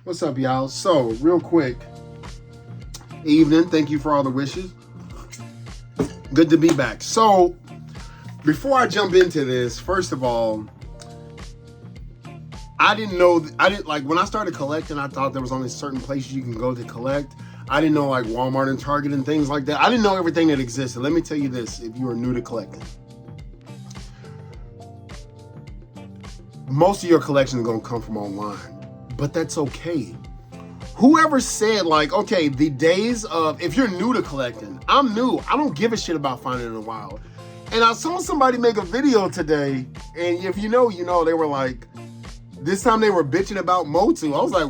What's up, y'all? So, real quick, evening. Thank you for all the wishes. Good to be back. So, before I jump into this, first of all, I didn't like when I started collecting, I thought there was only certain places you can go to collect. I didn't know like Walmart and Target and things like that. I didn't know everything that existed. Let me tell you this, if you are new to collecting. Most of your collection is going to come from online, but that's okay. Whoever said like, okay, the days of, if you're new to collecting, I'm new. I don't give a shit about finding it in the wild. And I saw somebody make a video today, and if you know, they were like, this time they were bitching about Motu. I was like,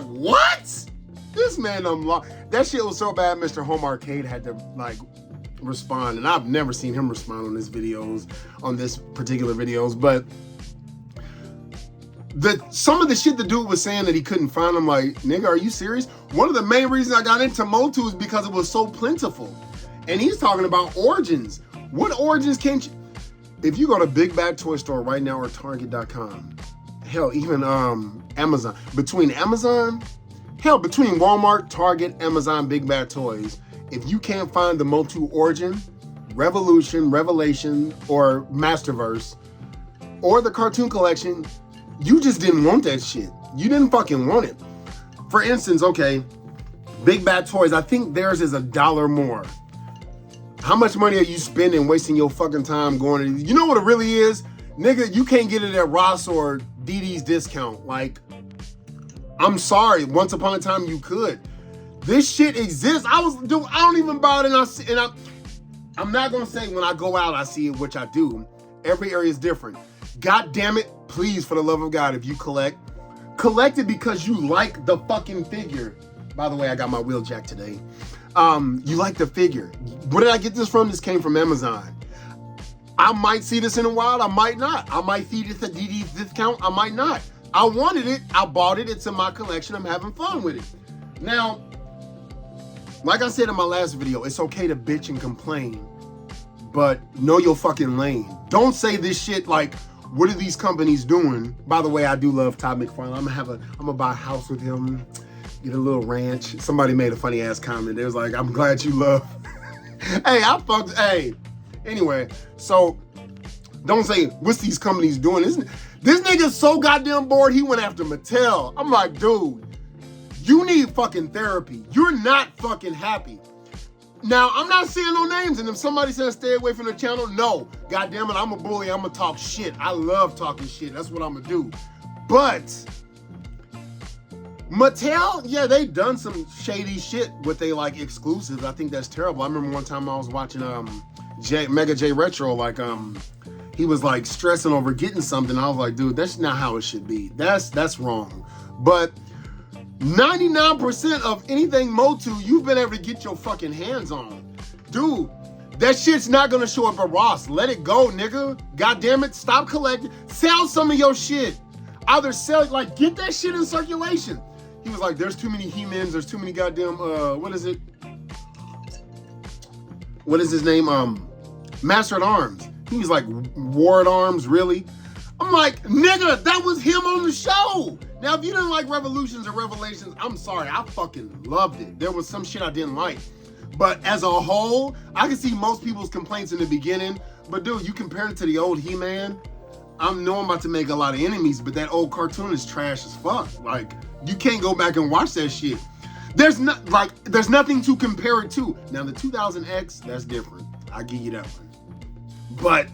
what? This man, that shit was so bad, Mr. Home Arcade had to like respond, and I've never seen him respond on this particular videos, but some of the shit the dude was saying that he couldn't find, I'm like, nigga, are you serious? One of the main reasons I got into Motu is because it was so plentiful. And he's talking about origins. What origins can't you? If you go to Big Bad Toy Store right now or Target.com, hell, even Amazon, between Walmart, Target, Amazon, Big Bad Toys, if you can't find the Motu origin, Revolution, Revelation, or Masterverse, or the cartoon collection, you just didn't want that shit. You didn't fucking want it. For instance, okay, Big Bad Toys, I think theirs is $1 more. How much money are you spending wasting your fucking time going to, you know what it really is? Nigga, you can't get it at Ross or DD's discount. Like, I'm sorry, once upon a time you could. This shit exists. I don't even buy it, and I'm not gonna say when I go out I see it, which I do. Every area is different. God damn it, please, for the love of God, if you collect it because you like the fucking figure. By the way, I got my Wheeljack today. You like the figure. Where did I get this from? This came from Amazon. I might see this in a while, I might not. I might feed it to DD's discount, I might not. I wanted it, I bought it, it's in my collection, I'm having fun with it. Now, like I said in my last video, it's okay to bitch and complain, but know your fucking lane. Don't say this shit like, what are these companies doing? By the way, I do love Todd McFarlane. I'm gonna buy a house with him, get a little ranch. Somebody made a funny ass comment. It was like, I'm glad you love. Anyway, so don't say, what's these companies doing? This nigga's so goddamn bored, he went after Mattel. I'm like, dude, you need fucking therapy. You're not fucking happy. Now, I'm not saying no names, and if somebody says stay away from the channel, no. God damn it, I'm a bully, I'm gonna talk shit. I love talking shit, that's what I'm gonna do. But Mattel, yeah, they done some shady shit with they like exclusives. I think that's terrible. I remember one time I was watching Mega J Retro, like he was like stressing over getting something. I was like, dude, that's not how it should be. That's wrong. But 99% of anything Motu you've been able to get your fucking hands on. Dude, that shit's not gonna show up at Ross. Let it go, nigga. God damn it, stop collecting. Sell some of your shit. Either sell it, like get that shit in circulation. He was like, there's too many He-Mans, there's too many goddamn, what is it? What is his name? Master at Arms. He was like, War at Arms, really? I'm like, nigga, that was him on the show. Now, if you didn't like Revolutions or Revelations, I'm sorry, I fucking loved it. There was some shit I didn't like. But as a whole, I can see most people's complaints in the beginning. But dude, you compare it to the old He-Man, I'm about to make a lot of enemies, but that old cartoon is trash as fuck. Like, you can't go back and watch that shit. There's nothing to compare it to. Now, the 2000X, that's different. I give you that one. But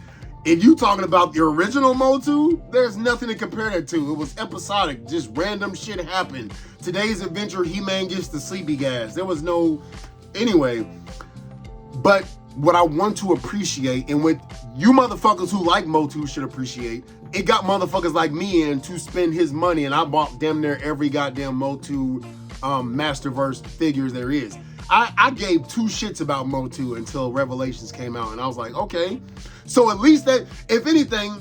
if you talking about the original Motu, there's nothing to compare that to. It was episodic, just random shit happened. Today's adventure, He-Man gets the sleepy gas. There was no, anyway. But what I want to appreciate, and what you motherfuckers who like Motu should appreciate, it got motherfuckers like me in to spend his money, and I bought damn near every goddamn Motu Masterverse figures there is. I gave two shits about Motu until Revelations came out, and I was like, okay. So at least that, if anything,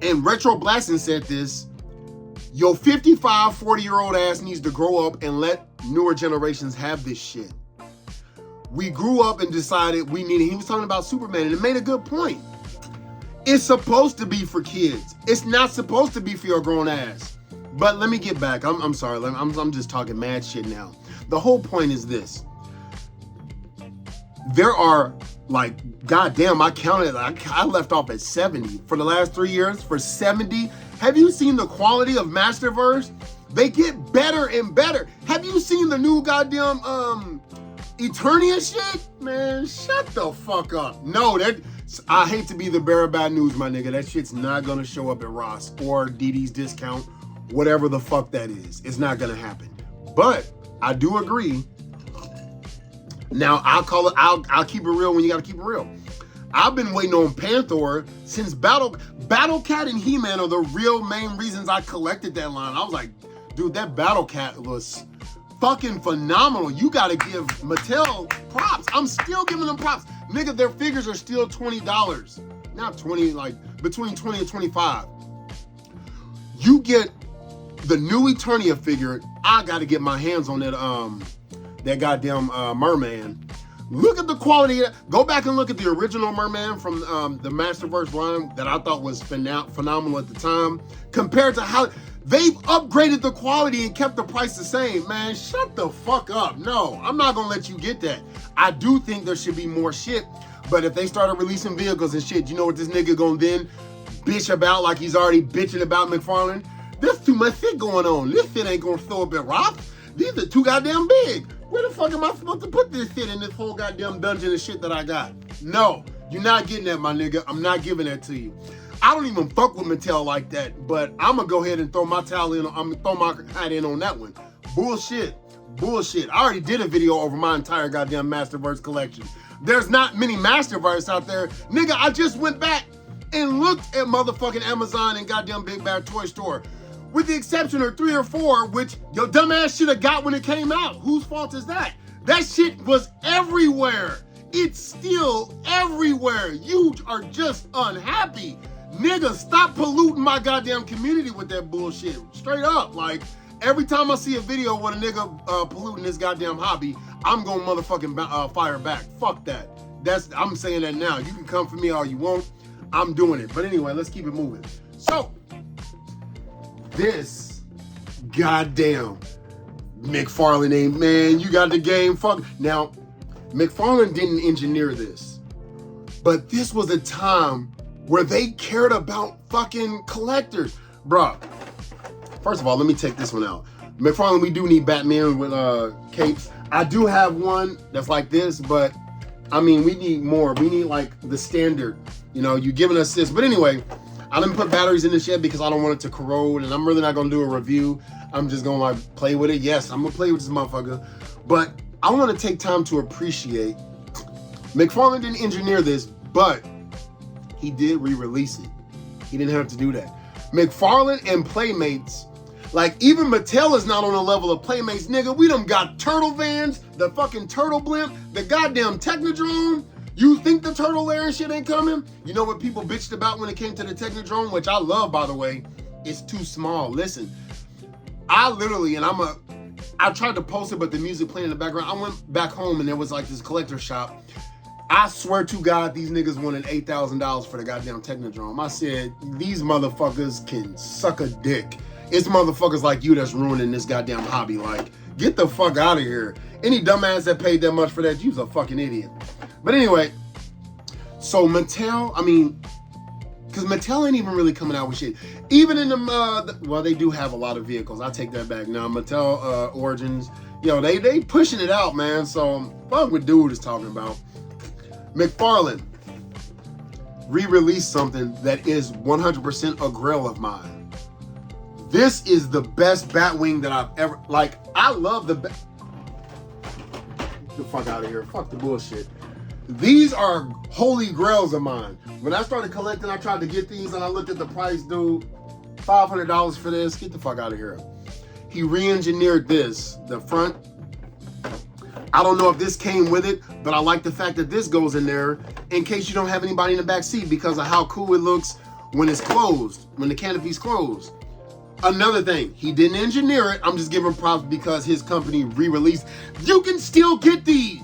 and Retro Blasting said this, your 55, 40-year-old ass needs to grow up and let newer generations have this shit. We grew up and decided we needed, he was talking about Superman, and it made a good point. It's supposed to be for kids. It's not supposed to be for your grown ass. But let me get back. I'm sorry. I'm just talking mad shit now. The whole point is this. There are, like, goddamn, I counted, I left off at 70 for the last 3 years. For 70, have you seen the quality of Masterverse? They get better and better. Have you seen the new goddamn Eternia shit? Man, shut the fuck up. No, I hate to be the bearer of bad news, my nigga. That shit's not gonna show up at Ross or DD's discount, whatever the fuck that is. It's not gonna happen. But I do agree. Now, I'll keep it real when you gotta keep it real. I've been waiting on Panther since Battle Cat and He-Man are the real main reasons I collected that line. I was like, dude, that Battle Cat was fucking phenomenal. You gotta give Mattel props. I'm still giving them props. Nigga, their figures are still $20. Not 20, like between 20 and 25. You get the new Eternia figure. I gotta get my hands on that goddamn merman. Look at the quality. Go back and look at the original merman from the Masterverse line that I thought was phenomenal at the time, compared to how they've upgraded the quality and kept the price the same. Man, shut the fuck up. No, I'm not gonna let you get that. I do think there should be more shit, but if they started releasing vehicles and shit, you know what this nigga gonna then bitch about, like he's already bitching about McFarlane? There's too much shit going on. This shit ain't gonna throw up at Rock. These are too goddamn big. Where the fuck am I supposed to put this shit in this whole goddamn dungeon of shit that I got? No, you're not getting that, my nigga. I'm not giving that to you. I don't even fuck with Mattel like that, but I'm gonna go ahead and throw my towel in. I'm gonna throw my hat in on that one. Bullshit. I already did a video over my entire goddamn Masterverse collection. There's not many Masterverse out there. Nigga, I just went back and looked at motherfucking Amazon and goddamn Big Bad Toy Store. With the exception of 3 or 4, which your dumbass should have got when it came out. Whose fault is that? That shit was everywhere. It's still everywhere. You are just unhappy. Nigga, stop polluting my goddamn community with that bullshit. Straight up. Like, every time I see a video with a nigga polluting this goddamn hobby, I'm gonna motherfucking fire back. Fuck that. I'm saying that now. You can come for me all you want. I'm doing it. But anyway, let's keep it moving. So, this goddamn McFarlane ain't, man, you got the game fuck. Now, McFarlane didn't engineer this, but this was a time where they cared about fucking collectors. Bruh, first of all, let me take this one out. McFarlane, we do need Batman with capes. I do have one that's like this, but I mean, we need more. We need like the standard, you know, you giving us this. But anyway, I didn't put batteries in this yet because I don't want it to corrode, and I'm really not gonna do a review. I'm just gonna like play with it. Yes, I'm gonna play with this motherfucker, but I want to take time to appreciate McFarlane didn't engineer this, but he did re-release it. He didn't have to do that. McFarlane and Playmates, like even Mattel is not on the level of Playmates, nigga. We done got Turtle Vans, the fucking Turtle Blimp, the goddamn Technodrome. You think the Turtle Lair and shit ain't coming? You know what people bitched about when it came to the Technodrome, which I love, by the way? It's too small. Listen, I literally, and I tried to post it, but the music playing in the background. I went back home and there was like this collector shop. I swear to God, these niggas wanted $8,000 for the goddamn Technodrome. I said, these motherfuckers can suck a dick. It's motherfuckers like you that's ruining this goddamn hobby. Like, get the fuck out of here. Any dumbass that paid that much for that, you's a fucking idiot. But anyway, so Mattel, I mean, because Mattel ain't even really coming out with shit. Even in well, they do have a lot of vehicles. I take that back now. Mattel Origins, yo, they pushing it out, man. So fuck what dude is talking about. McFarlane re-released something that is 100% a grail of mine. This is the best Batwing that I've ever, like, I love the fuck out of here. Fuck the bullshit. These are holy grails of mine. When I started collecting, I tried to get these and I looked at the price, dude. $500 for this. Get the fuck out of here. He re-engineered this, the front. I don't know if this came with it, but I like the fact that this goes in there in case you don't have anybody in the back seat because of how cool it looks when it's closed, when the canopy's closed. Another thing, he didn't engineer it. I'm just giving props because his company re-released. You can still get these.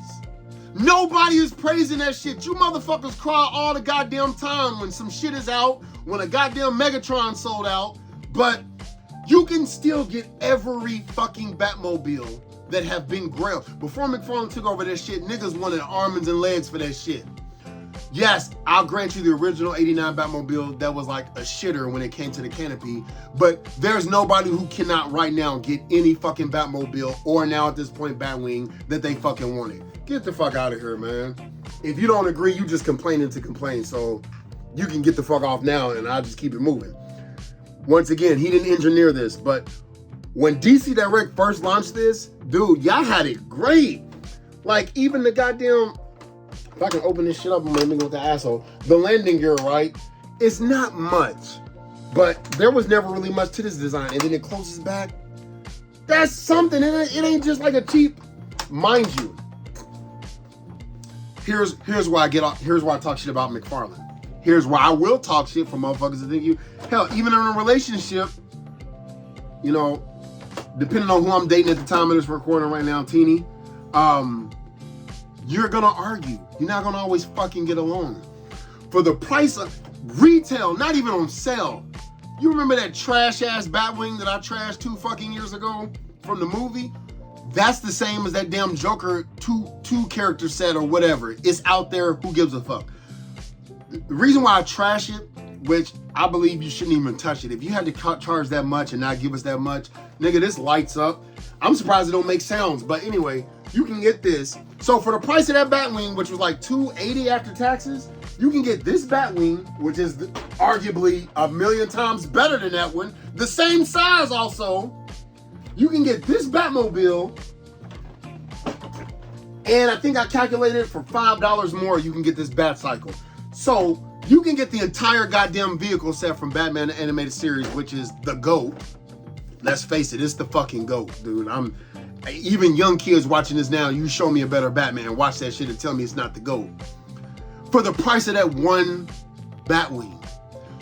Nobody is praising that shit. You motherfuckers cry all the goddamn time when some shit is out, when a goddamn Megatron sold out, but You can still get every fucking Batmobile that have been grailed. Before McFarlane took over that shit, niggas wanted arms and legs for that shit. Yes, I'll grant you the original 89 Batmobile that was like a shitter when it came to the canopy, but there's nobody who cannot right now get any fucking Batmobile or now at this point Batwing that they fucking wanted. Get the fuck out of here, man. If you don't agree, you just complaining to complain, so you can get the fuck off now and I'll just keep it moving. Once again, he didn't engineer this, but when DC Direct first launched this, dude, y'all had it great. Like even the goddamn, if I can open this shit up, I'm gonna go with the asshole. The landing gear, right? It's not much, but there was never really much to this design. And then it closes back. That's something. It ain't just like a cheap, mind you. Here's why I talk shit about McFarlane. Here's why I will talk shit for motherfuckers that think you. Hell, even in a relationship, you know, depending on who I'm dating at the time of this recording right now, Teeny, you're gonna argue. You're not gonna always fucking get along. For the price of retail, not even on sale. You remember that trash ass Batwing that I trashed 2 fucking years ago from the movie? That's the same as that damn Joker two character set or whatever. It's out there. Who gives a fuck? The reason why I trash it, which I believe you shouldn't even touch it. If you had to charge that much and not give us that much, nigga, this lights up. I'm surprised it don't make sounds. But anyway, you can get this. So for the price of that Batwing, which was like $280 after taxes, you can get this Batwing, which is arguably 1,000,000 times better than that one. The same size also. You can get this Batmobile, and I think I calculated for $5 more, you can get this Batcycle. So you can get the entire goddamn vehicle set from Batman the Animated Series, which is the GOAT. Let's face it, it's the fucking GOAT, dude. Even young kids watching this now, you show me a better Batman, watch that shit and tell me it's not the GOAT. For the price of that one Batwing.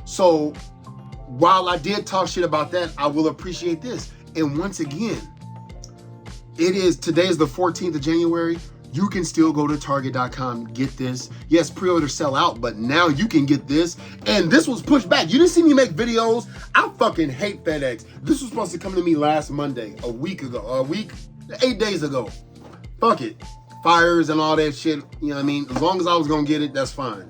So while I did talk shit about that, I will appreciate this. And once again, today is the 14th of January. You can still go to Target.com, get this. Yes, pre-order sell out, but now you can get this. And this was pushed back. You didn't see me make videos. I fucking hate FedEx. This was supposed to come to me last Monday, 8 days ago. Fuck it. Fires and all that shit, you know what I mean? As long as I was gonna get it, that's fine.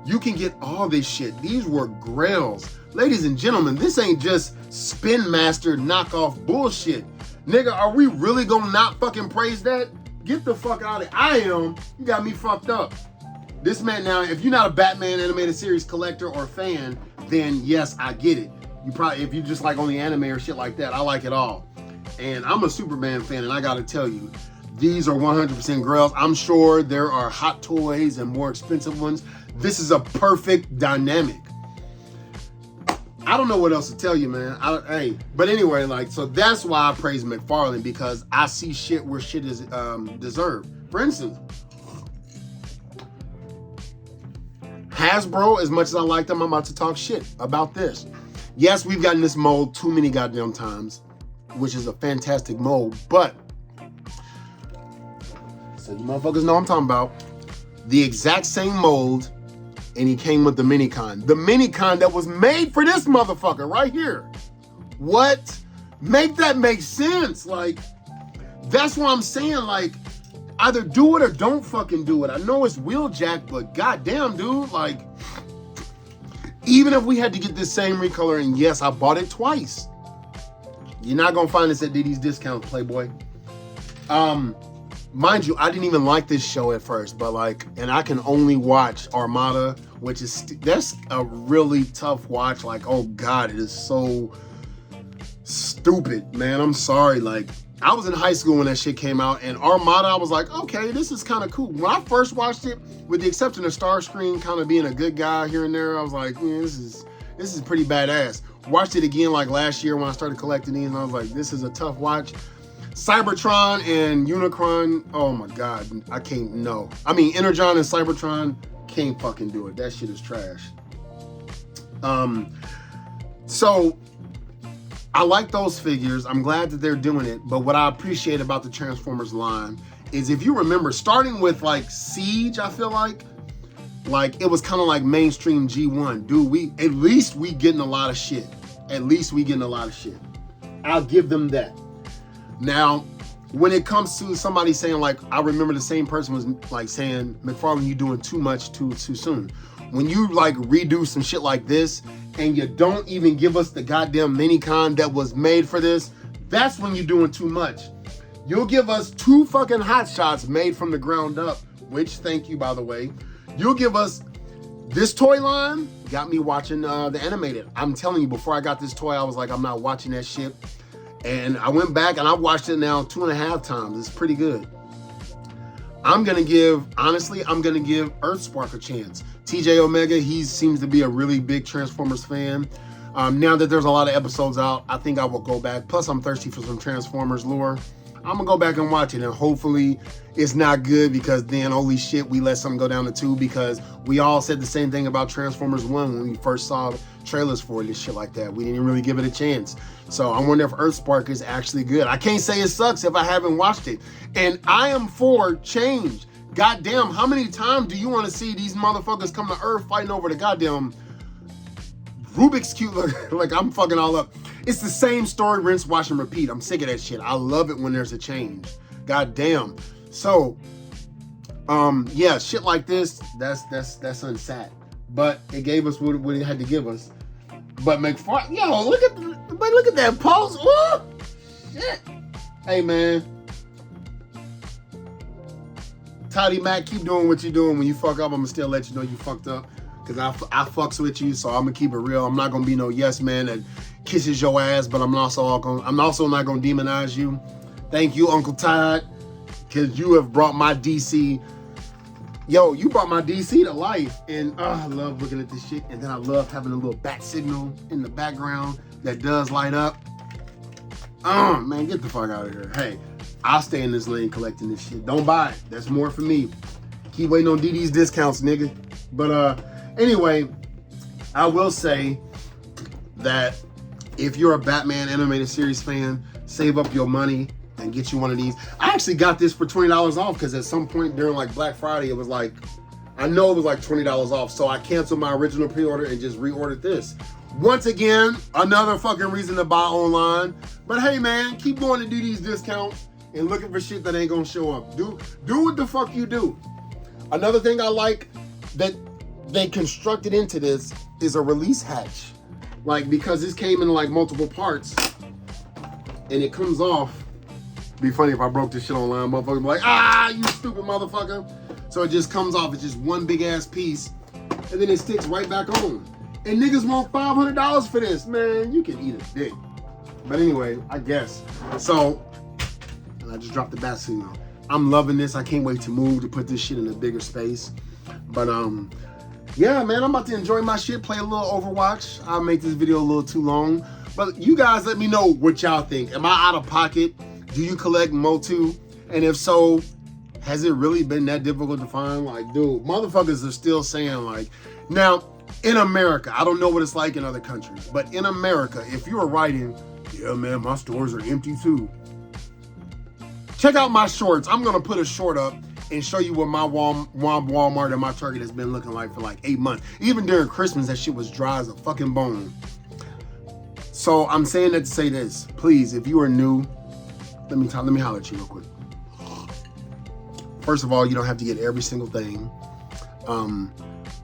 You can get all this shit. These were grails. Ladies and gentlemen, this ain't just Spin Master knockoff bullshit. Nigga, are we really gonna not fucking praise that? Get the fuck out of it. I am. You got me fucked up. This man now, if you're not a Batman Animated Series collector or fan, then yes, I get it. You probably, if you just like only anime or shit like that, I like it all. And I'm a Superman fan, and I gotta tell you, these are 100% grails. I'm sure there are hot toys and more expensive ones. This is a perfect dynamic. I don't know what else to tell you, man. But anyway, like, so that's why I praise McFarlane, because I see shit where shit is deserved. For instance, Hasbro, as much as I like them, I'm about to talk shit about this. Yes, we've gotten this mold too many goddamn times, which is a fantastic mold, but so you motherfuckers know what I'm talking about. The exact same mold, and he came with the Minicon. The Minicon that was made for this motherfucker right here. What? Make that make sense. Like, that's what I'm saying. Like, either do it or don't fucking do it. I know it's Wheeljack, but goddamn, dude. Like, even if we had to get this same recolor, and yes, I bought it twice. You're not gonna find this at Diddy's Discounts, Playboy. Mind you, I didn't even like this show at first, but like, and I can only watch Armada, which is, that's a really tough watch. Like, oh God, it is so stupid, man. I'm sorry. Like, I was in high school when that shit came out, and Armada, I was like, okay, this is kind of cool. When I first watched it, with the exception of Starscream kind of being a good guy here and there, I was like, yeah, this is pretty badass. Watched it again like last year when I started collecting these, and I was like, this is a tough watch. Cybertron and Unicron, oh my God, I can't, no. I mean, Energon and Cybertron, can't fucking do it. That shit is trash. So, I like those figures. I'm glad that they're doing it, but what I appreciate about the Transformers line is, if you remember, starting with like Siege, I feel like it was kind of like mainstream G1. Dude, at least we getting a lot of shit. at least we getting a lot of shit. I'll give them that. Now, when it comes to somebody saying, like, I remember the same person was like saying, McFarlane, you doing too much too soon. When you like redo some shit like this and you don't even give us the goddamn mini-con that was made for this, that's when you're doing too much. You'll give us 2 fucking hot shots made from the ground up, which, thank you, by the way. You'll give us this toy line, got me watching the animated. I'm telling you, before I got this toy, I was like, I'm not watching that shit. And I went back and I watched it now 2.5 times. It's pretty good. Honestly, I'm gonna give Earthspark a chance. TJ Omega, he seems to be a really big Transformers fan. Now that there's a lot of episodes out, I think I will go back. Plus, I'm thirsty for some Transformers lore. I'm gonna go back and watch it, and hopefully it's not good, because then holy shit, we let something go down to 2, because we all said the same thing about Transformers 1 when we first saw trailers for it and shit like that. We didn't really give it a chance. So I wonder if Earthspark is actually good. I can't say it sucks if I haven't watched it. And I am for change. Goddamn, how many times do you want to see these motherfuckers come to Earth fighting over the goddamn Rubik's Cube? Like, I'm fucking all up. It's the same story, rinse, wash, and repeat. I'm sick of that shit. I love it when there's a change. God damn. So, yeah, shit like this, that's unsat. But it gave us what it had to give us. But McFarlane, yo, look at that pose. Ooh, shit. Hey, man. Toddy Mac, keep doing what you're doing. When you fuck up, I'm gonna still let you know you fucked up. Cause I fucks with you, so I'm gonna keep it real. I'm not gonna be no yes man that kisses your ass, but I'm also not gonna demonize you. Thank you, Uncle Todd, cause you have brought my DC. Yo, you brought my DC to life, and I love looking at this shit. And then I love having a little bat signal in the background that does light up. Man, get the fuck out of here. Hey, I'll stay in this lane collecting this shit. Don't buy it. That's more for me. Keep waiting on DD's discounts, nigga. But anyway, I will say that if you're a Batman animated series fan, save up your money and get you one of these. I actually got this for $20 off, because at some point during like Black Friday, it was like, I know it was like $20 off. So I canceled my original pre-order and just reordered this. Once again, another fucking reason to buy online. But hey man, keep going to do these discounts and looking for shit that ain't gonna show up. Do what the fuck you do. Another thing I like that they constructed into this is a release hatch. Like, because this came in like multiple parts and it comes off. Be funny if I broke this shit online, motherfucker be like, ah, you stupid motherfucker. So it just comes off. It's just one big ass piece, and then it sticks right back on. And niggas want $500 for this. Man, you can eat a dick. But anyway, I guess. So, and I just dropped the bat signal. I'm loving this. I can't wait to move to put this shit in a bigger space. But yeah, man, I'm about to enjoy my shit, play a little Overwatch. I'll make this video a little too long. But you guys let me know what y'all think. Am I out of pocket? Do you collect Motu? And if so, has it really been that difficult to find? Like, dude, motherfuckers are still saying, like, now, in America, I don't know what it's like in other countries, but in America, if you are writing, yeah, man, my stores are empty too. Check out my shorts. I'm gonna put a short up and show you what my Walmart and my Target has been looking like for like 8 months. Even during Christmas, that shit was dry as a fucking bone. So I'm saying that to say this. Please, if you are new, let me holler at you real quick. First of all, you don't have to get every single thing.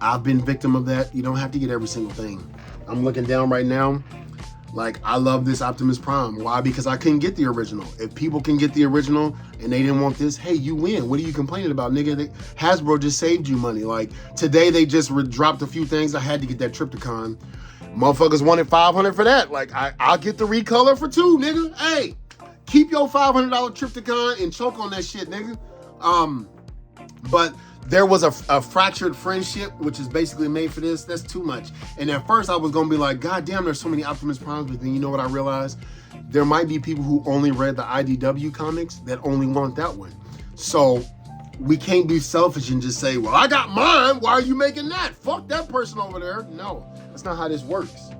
I've been victim of that. You don't have to get every single thing. I'm looking down right now. Like, I love this Optimus Prime. Why? Because I couldn't get the original. If people can get the original and they didn't want this, hey, you win. What are you complaining about, nigga? Hasbro just saved you money. Like, today they just dropped a few things. I had to get that Trypticon. Motherfuckers wanted $500 for that. Like, I'll get the recolor for $2, nigga. Hey, keep your $500 Trypticon and choke on that shit, nigga. But there was a fractured friendship, which is basically made for this. That's too much. And at first I was gonna be like, God damn, there's so many Optimus Primes. But then you know what I realized? There might be people who only read the IDW comics that only want that one. So we can't be selfish and just say, well, I got mine. Why are you making that? Fuck that person over there. No, that's not how this works.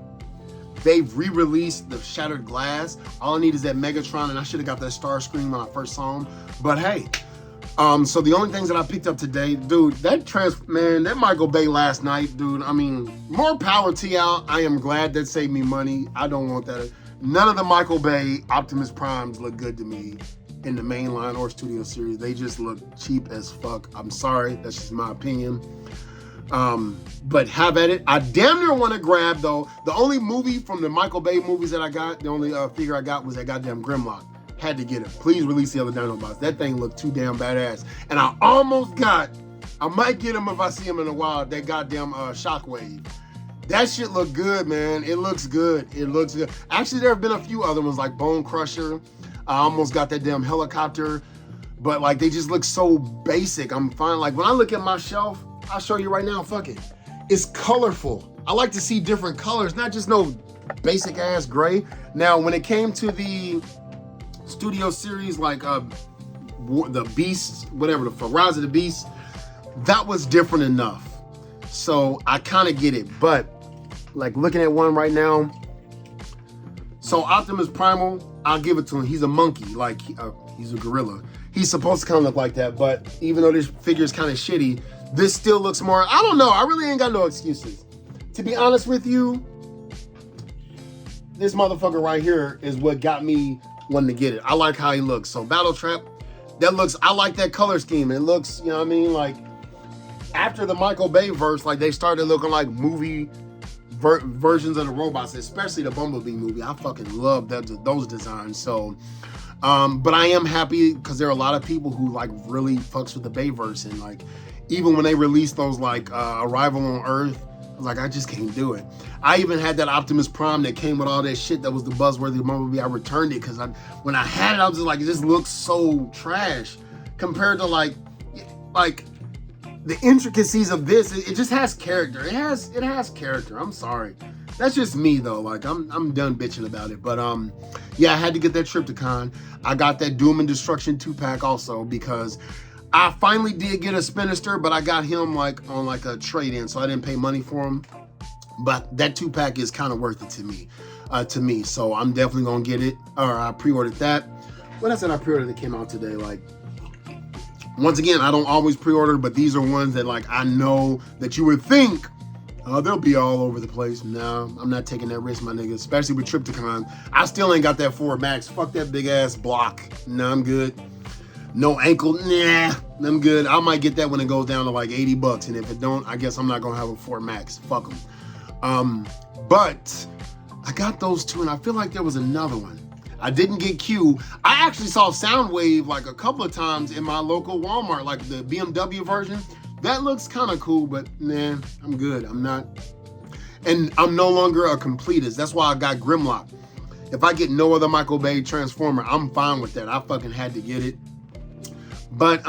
They've re-released the Shattered Glass. All I need is that Megatron, and I should have got that Starscream when I first saw him. But hey, So the only things that I picked up today, dude, that Michael Bay last night, dude, I mean, more power to y'all. I am glad that saved me money. I don't want that. None of the Michael Bay Optimus Primes look good to me in the mainline or studio series. They just look cheap as fuck. I'm sorry, that's just my opinion. But have at it. I damn near want to grab, though. The only movie from the Michael Bay movies that I got, the only figure I got was that goddamn Grimlock. Had to get it. Please release the other Dinobots. That thing looked too damn badass. And I might get him if I see him in a while, that goddamn Shockwave. That shit look good, man. It looks good. It looks good. Actually, there have been a few other ones like Bone Crusher. I almost got that damn helicopter. But like, they just look so basic. I'm fine. Like, when I look at my shelf, I'll show you right now, fuck it. It's colorful. I like to see different colors, not just no basic ass gray. Now, when it came to the studio series, like the Beasts, whatever, the Rise of the Beasts, that was different enough. So I kind of get it. But like looking at one right now, so Optimus Primal, I'll give it to him. He's a monkey, like he's a gorilla. He's supposed to kind of look like that, but even though this figure is kind of shitty, this still looks more, I don't know. I really ain't got no excuses. To be honest with you, this motherfucker right here is what got me wanting to get it. I like how he looks. So Battle Trap, I like that color scheme. It looks, you know what I mean? Like after the Michael Bay verse, like they started looking like movie versions of the robots, especially the Bumblebee movie. I fucking love those designs. So, but I am happy because there are a lot of people who like really fucks with the Bayverse, and like even when they released those like Arrival on Earth, I was like, I just can't do it. I even had that Optimus Prime that came with all that shit that was the buzzworthy Bumblebee. I returned it because when I had it, I was just like, it just looks so trash compared to like the intricacies of this. It just has character. It has character. I'm sorry. That's just me though. Like I'm done bitching about it. But yeah, I had to get that Trypticon. I got that Doom and Destruction 2-pack also because I finally did get a Spinister, but I got him like on like a trade-in, so I didn't pay money for him. But that 2-pack is kind of worth it to me. So I'm definitely gonna get it. Or I pre-ordered that. What I said I pre-ordered that came out today. Like, once again, I don't always pre-order, but these are ones that like I know that you would think they'll be all over the place. No, I'm not taking that risk, my nigga. Especially with Trypticon. I still ain't got that 4 Max. Fuck that big ass block. No, I'm good. No ankle, nah, I'm good. I might get that when it goes down to like 80 bucks. And if it don't, I guess I'm not gonna have a 4 Max. Fuck them. But I got those two, and I feel like there was another one. I didn't get Q. I actually saw Soundwave like a couple of times in my local Walmart, like the BMW version. That looks kind of cool, but nah, I'm good. I'm not. And I'm no longer a completist. That's why I got Grimlock. If I get no other Michael Bay Transformer, I'm fine with that. I fucking had to get it. But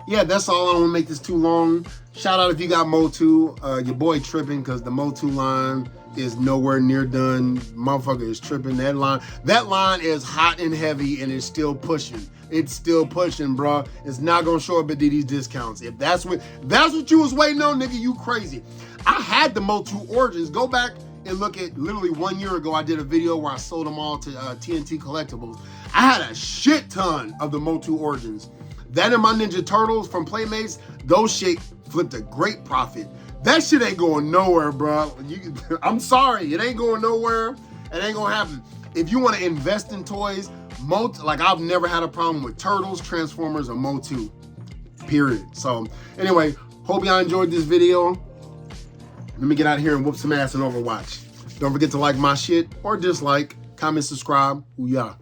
yeah, that's all. I don't want to make this too long. Shout out if you got Motu. Your boy tripping because the Motu line is nowhere near done. Motherfucker is tripping. That line is hot and heavy, and it's still pushing. It's still pushing, bro. It's not gonna show up at these discounts. If that's what you was waiting on, nigga, you crazy. I had the Motu Origins. Go back and look at literally 1 year ago. I did a video where I sold them all to TNT Collectibles. I had a shit ton of the Motu Origins. That and my Ninja Turtles from Playmates, those shit flipped a great profit. That shit ain't going nowhere, bro. I'm sorry, it ain't going nowhere. It ain't gonna happen. If you want to invest in toys, like I've never had a problem with Turtles, Transformers, or Motu, period. So anyway, hope y'all enjoyed this video. Let me get out of here and whoop some ass in Overwatch. Don't forget to like my shit or dislike, comment, subscribe. Ooh, yeah.